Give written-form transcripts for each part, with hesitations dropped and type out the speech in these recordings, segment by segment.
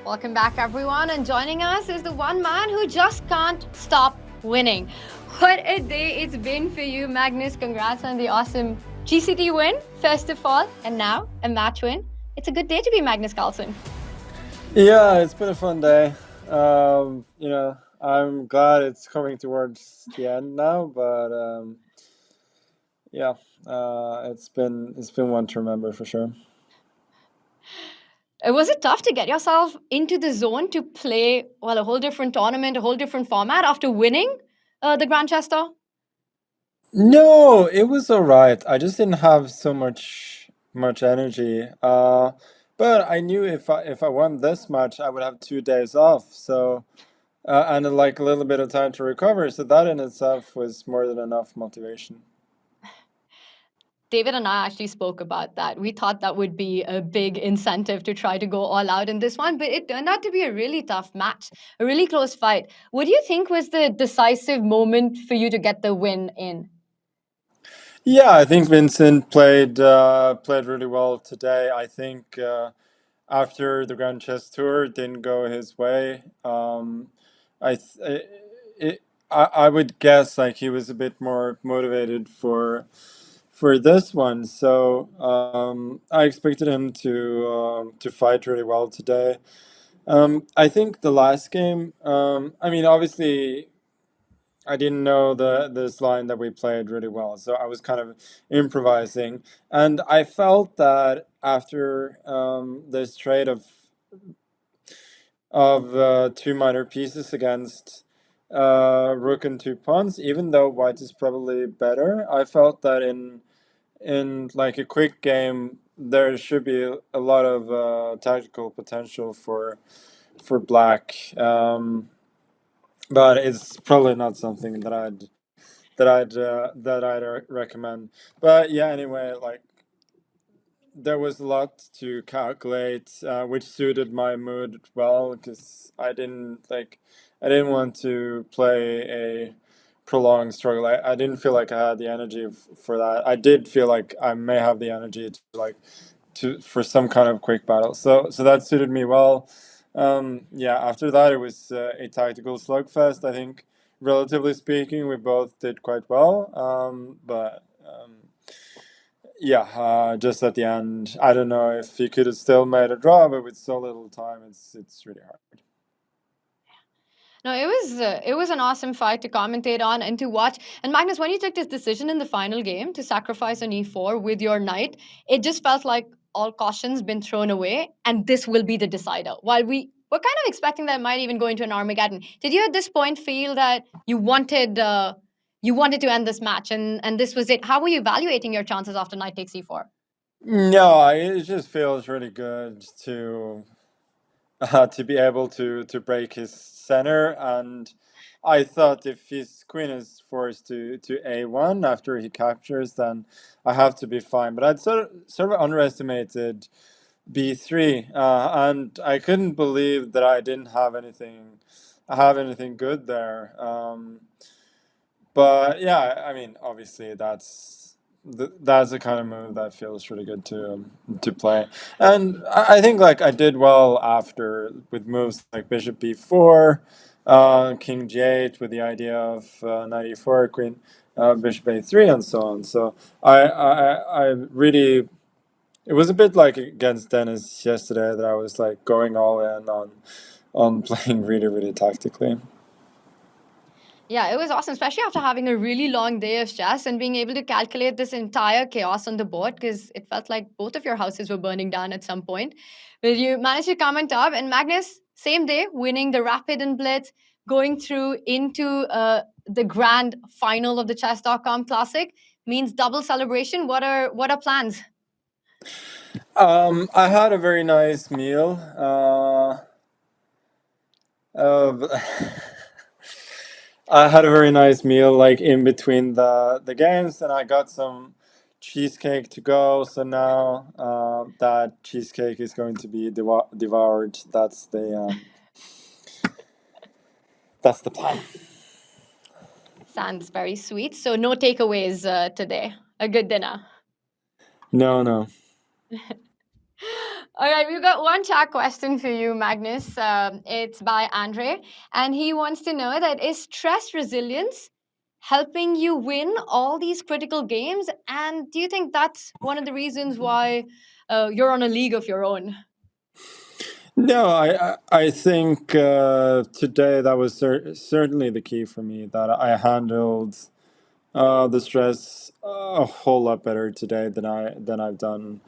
Welcome back, everyone. And joining us is the one man who just can't stop winning. What a day it's been for you, Magnus. Congrats on the awesome GCT win, first of all, and now a match win. It's a good day to be Magnus Carlsen. Yeah, it's been a fun day. I'm glad it's coming towards the end now, but it's been one to remember for sure. Was it tough to get yourself into the zone to play, a whole different tournament, a whole different format after winning the Grand Chester? No, it was all right. I just didn't have so much energy. But I knew if I won this match, I would have 2 days off. So and like a little bit of time to recover. So that in itself was more than enough motivation. David and I actually spoke about that. We thought that would be a big incentive to try to go all out in this one, but it turned out to be a really tough match, a really close fight. What do you think was the decisive moment for you to get the win in? Yeah, I think Vincent played really well today. I think after the Grand Chess Tour didn't go his way, I th- it, I would guess like he was a bit more motivated for this one. So I expected him to fight really well today. I think the last game. I mean, obviously I didn't know this line that we played really well, so I was kind of improvising, and I felt that after this trade of two minor pieces against rook and two pawns, even though white is probably better, I felt that in like a quick game there should be a lot of tactical potential for black. But it's probably not something that I'd recommend. But yeah, anyway, like there was a lot to calculate, which suited my mood well because I didn't want to play a prolonged struggle. I didn't feel like I had the energy for that. I did feel like I may have the energy to for some kind of quick battle. So that suited me well. Yeah, after that it was a tactical slugfest. I think, relatively speaking, we both did quite well. But yeah, just at the end, I don't know if he could have still made a draw, but with so little time, it's really hard. No, it was an awesome fight to commentate on and to watch. And Magnus, when you took this decision in the final game to sacrifice an e4 with your knight, it just felt like all caution's been thrown away, and this will be the decider. While we were kind of expecting that it might even go into an Armageddon, did you at this point feel that you wanted to end this match, and this was it? How were you evaluating your chances after knight takes e4? No, it just feels really good to be able to break his center, and I thought if his queen is forced to a1 after he captures, then I have to be fine. But I'd sort of underestimated b3, and I couldn't believe that I didn't have anything good there. But yeah, I mean, obviously that's the kind of move that feels really good to play, and I think like I did well after with moves like bishop b4, king g8 with the idea of knight e4, queen bishop a3, and so on. So I really, it was a bit like against Dennis yesterday that I was like going all in on playing really tactically. Yeah, it was awesome, especially after having a really long day of chess and being able to calculate this entire chaos on the board because it felt like both of your houses were burning down at some point. But you managed to come on top, and Magnus, same day, winning the Rapid and Blitz, going through into the grand final of the Chess.com Classic means double celebration. What are plans? I had a very nice meal. Uh, I had a very nice meal like in between the games, and I got some cheesecake to go. So now that cheesecake is going to be devoured. That's the plan. Sounds very sweet. So no takeaways today. A good dinner. No, no. All right, we've got one chat question for you, Magnus. It's by Andre, and he wants to know that is stress resilience helping you win all these critical games? And do you think that's one of the reasons why you're on a league of your own? No, I think today that was certainly the key for me, that I handled the stress a whole lot better today than I've done,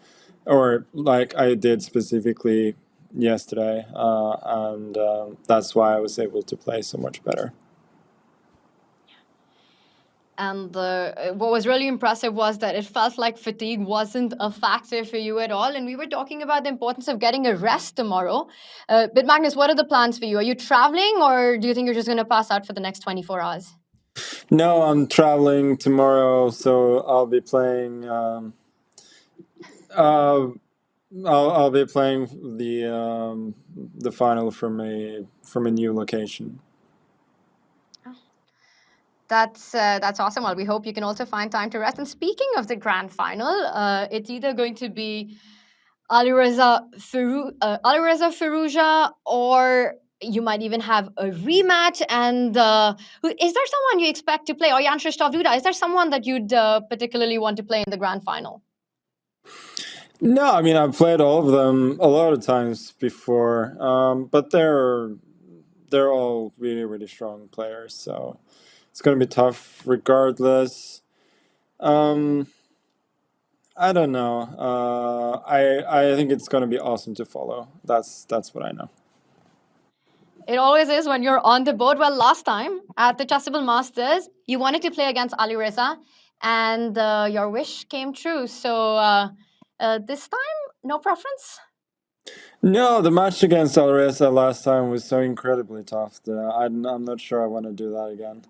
or like I did specifically yesterday, and that's why I was able to play so much better. And what was really impressive was that it felt like fatigue wasn't a factor for you at all. And we were talking about the importance of getting a rest tomorrow. But Magnus, what are the plans for you? Are you traveling, or do you think you're just going to pass out for the next 24 hours? No, I'm traveling tomorrow, so I'll be playing. Uh, I'll be playing the final from a new location. That's awesome. Well, we hope you can also find time to rest. And speaking of the grand final, it's either going to be Alireza Firouzja, or you might even have a rematch. And is there someone you expect to play? Or Jan Krzysztof Duda? Is there someone that you'd particularly want to play in the grand final? No, I mean I've played all of them a lot of times before, but they're all really really strong players, so it's going to be tough regardless. Um, I don't know. I think it's going to be awesome to follow. That's what I know. It always is when you're on the board. Well, last time at the Chessable Masters, you wanted to play against Alireza, and your wish came true. So this time, no preference? No, the match against Alireza last time was so incredibly tough that I'm not sure I want to do that again.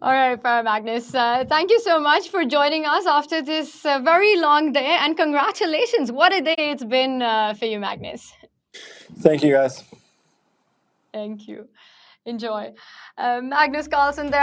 All right, fair, Magnus. Thank you so much for joining us after this very long day, and congratulations. What a day it's been for you, Magnus. Thank you, guys. Thank you. Enjoy. Magnus Carlsen there.